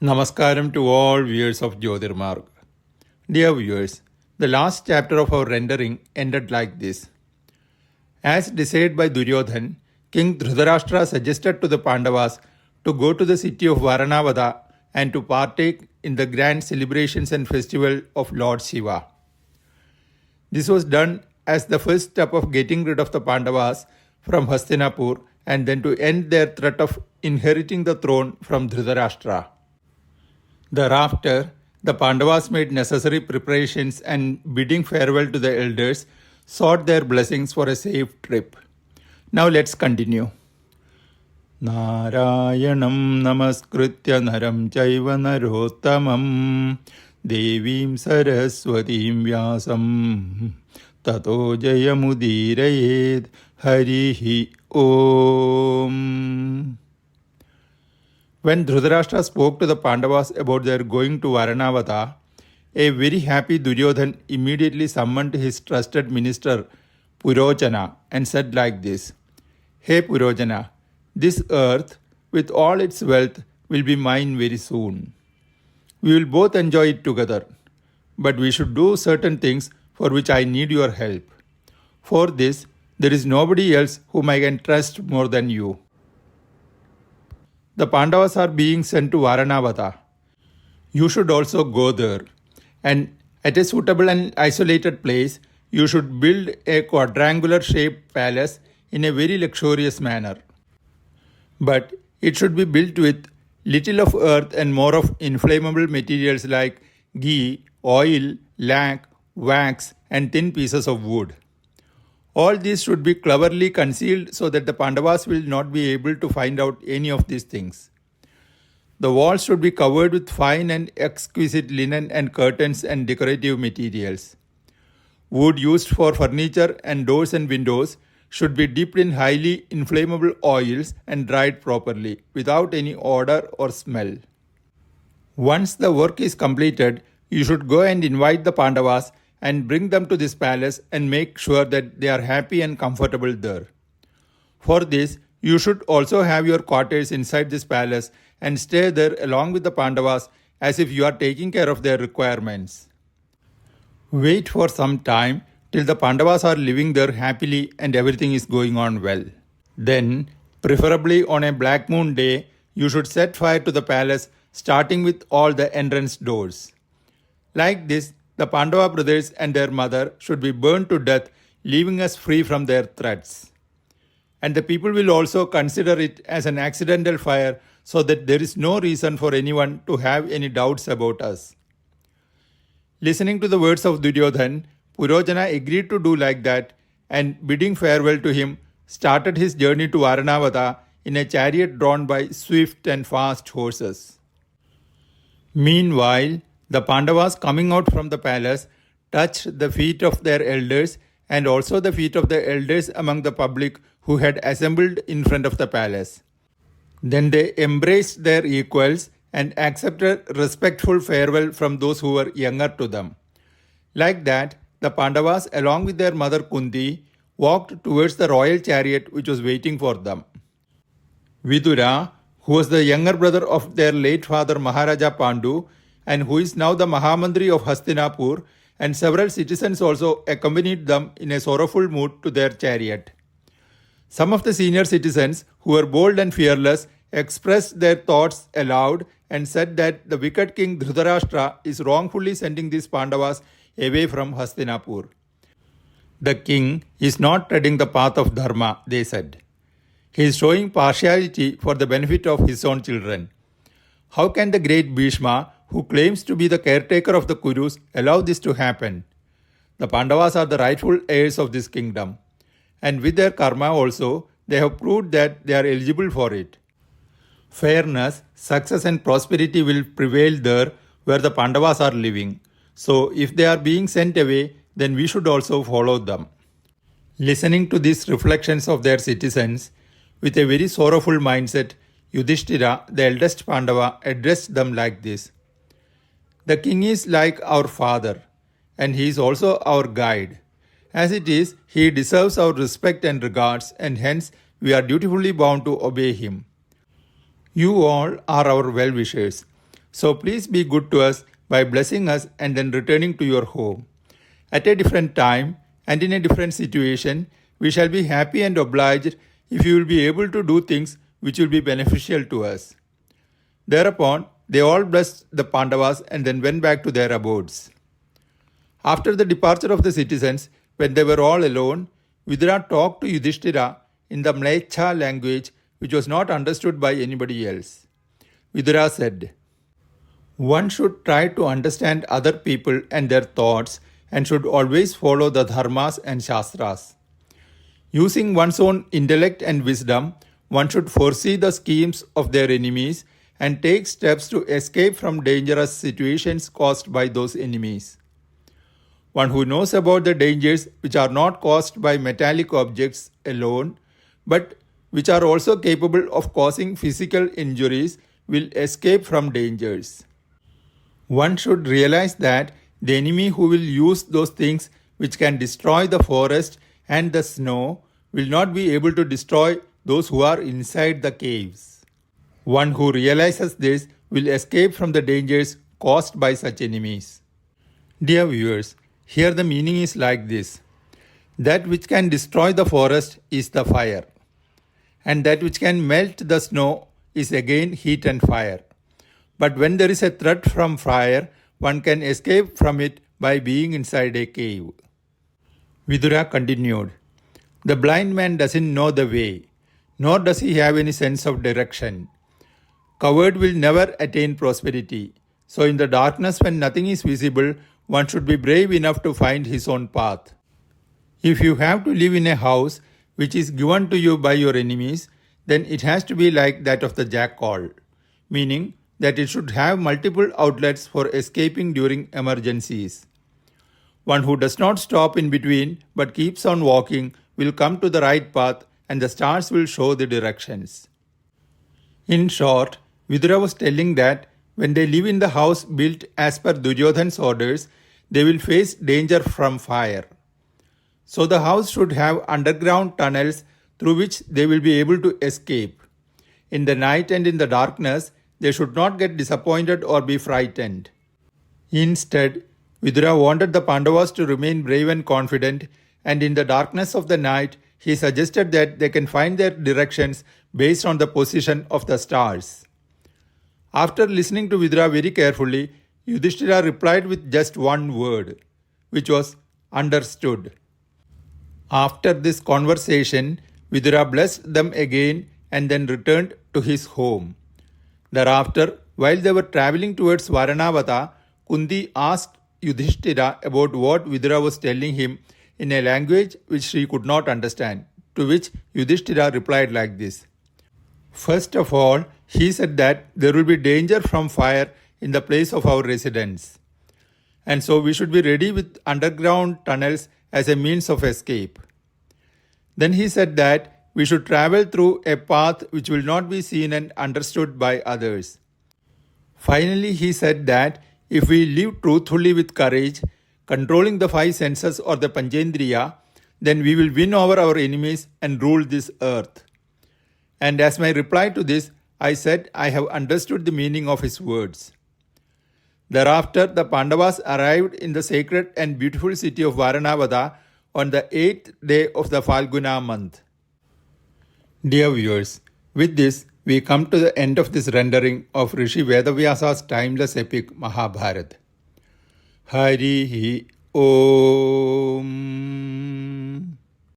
Namaskaram to all viewers of Jyotirmarg. Dear viewers, the last chapter of our rendering ended like this. As decided by Duryodhan, King Dhrutharashtra suggested to the Pandavas to go to the city of Vaaranaavatha and to partake in the grand celebrations and festival of Lord Shiva. This was done as the first step of getting rid of the Pandavas from Hastinapur and then to end their threat of inheriting the throne from Dhrutharashtra. Thereafter, the Pandavas made necessary preparations and, bidding farewell to the elders, sought their blessings for a safe trip. Now let's continue. Narayanam namaskritya naram chaiva narottamam devim saraswatim vyasam tato jayamudirayed harihi om. When Dhrutharashtra spoke to the Pandavas about their going to Vaaranaavatha, a very happy Duryodhan immediately summoned his trusted minister Purojana and said like this, "Hey Purojana, this earth with all its wealth will be mine very soon. We will both enjoy it together, but we should do certain things for which I need your help. For this, there is nobody else whom I can trust more than you. The Pandavas are being sent to Vaaranaavatha. You should also go there, and at a suitable and isolated place, you should build a quadrangular shaped palace in a very luxurious manner. But it should be built with little of earth and more of inflammable materials like ghee, oil, lac, wax, and thin pieces of wood. All these should be cleverly concealed so that the Pandavas will not be able to find out any of these things. The walls should be covered with fine and exquisite linen and curtains and decorative materials. Wood used for furniture and doors and windows should be dipped in highly inflammable oils and dried properly without any odor or smell. Once the work is completed, you should go and invite the Pandavas and bring them to this palace and make sure that they are happy and comfortable there. For this, you should also have your quarters inside this palace and stay there along with the Pandavas as if you are taking care of their requirements. Wait for some time till the Pandavas are living there happily and everything is going on well. Then, preferably on a black moon day, you should set fire to the palace starting with all the entrance doors. Like this, the Pandava brothers and their mother should be burned to death, leaving us free from their threats. And the people will also consider it as an accidental fire so that there is no reason for anyone to have any doubts about us." Listening to the words of Duryodhan, Purojana agreed to do like that and, bidding farewell to him, started his journey to Vaaranaavatha in a chariot drawn by swift and fast horses. Meanwhile, the Pandavas coming out from the palace touched the feet of their elders and also the feet of the elders among the public who had assembled in front of the palace. Then they embraced their equals and accepted respectful farewell from those who were younger to them. Like that, the Pandavas along with their mother Kunti walked towards the royal chariot which was waiting for them. Vidura, who was the younger brother of their late father Maharaja Pandu, and who is now the Mahamandri of Hastinapur, and several citizens also accompanied them in a sorrowful mood to their chariot. Some of the senior citizens, who were bold and fearless, expressed their thoughts aloud and said that the wicked king Dhrutharashtra is wrongfully sending these Pandavas away from Hastinapur. The king is not treading the path of dharma, they said. He is showing partiality for the benefit of his own children. How can the great Bhishma, who claims to be the caretaker of the Kurus, allow this to happen? The Pandavas are the rightful heirs of this kingdom, and with their karma also, they have proved that they are eligible for it. Fairness, success and prosperity will prevail there where the Pandavas are living. So if they are being sent away, then we should also follow them." Listening to these reflections of their citizens, with a very sorrowful mindset, Yudhishthira, the eldest Pandava, addressed them like this: "The king is like our father, and he is also our guide. As it is, he deserves our respect and regards, and hence we are dutifully bound to obey him. You all are our well-wishers. So please be good to us by blessing us and then returning to your home. At a different time and in a different situation, we shall be happy and obliged if you will be able to do things which will be beneficial to us." Thereupon, they all blessed the Pandavas and then went back to their abodes. After the departure of the citizens, when they were all alone, Vidura talked to Yudhishthira in the Mlecha language which was not understood by anybody else. Vidura said, "One should try to understand other people and their thoughts and should always follow the dharmas and shastras. Using one's own intellect and wisdom, one should foresee the schemes of their enemies and take steps to escape from dangerous situations caused by those enemies. One who knows about the dangers which are not caused by metallic objects alone, but which are also capable of causing physical injuries, will escape from dangers. One should realize that the enemy who will use those things which can destroy the forest and the snow will not be able to destroy those who are inside the caves. One who realizes this will escape from the dangers caused by such enemies." Dear viewers, here the meaning is like this. That which can destroy the forest is the fire, and that which can melt the snow is again heat and fire. But when there is a threat from fire, one can escape from it by being inside a cave. Vidura continued, "The blind man doesn't know the way, nor does he have any sense of direction. Coward will never attain prosperity. So in the darkness when nothing is visible, one should be brave enough to find his own path. If you have to live in a house which is given to you by your enemies, then it has to be like that of the jackal, meaning that it should have multiple outlets for escaping during emergencies. One who does not stop in between but keeps on walking will come to the right path and the stars will show the directions." In short, Vidura was telling that when they live in the house built as per Duryodhan's orders, they will face danger from fire. So the house should have underground tunnels through which they will be able to escape. In the night and in the darkness, they should not get disappointed or be frightened. Instead, Vidura wanted the Pandavas to remain brave and confident, and in the darkness of the night, he suggested that they can find their directions based on the position of the stars. After listening to Vidura very carefully, Yudhishthira replied with just one word, which was understood. After this conversation, Vidura blessed them again and then returned to his home. Thereafter, while they were travelling towards Vaaranaavatha, Kunti asked Yudhishthira about what Vidura was telling him in a language which she could not understand, to which Yudhishthira replied like this. First of all, he said that there will be danger from fire in the place of our residence, and so we should be ready with underground tunnels as a means of escape. Then he said that we should travel through a path which will not be seen and understood by others. Finally, he said that if we live truthfully with courage, controlling the five senses or the Panchendriya, then we will win over our enemies and rule this earth. And as my reply to this, I said I have understood the meaning of his words. Thereafter, the Pandavas arrived in the sacred and beautiful city of Vaaranaavatha on the 8th day of the Phalguna month. Dear viewers, with this, we come to the end of this rendering of Rishi Vedavyasa's timeless epic Mahabharata. Harihi Om.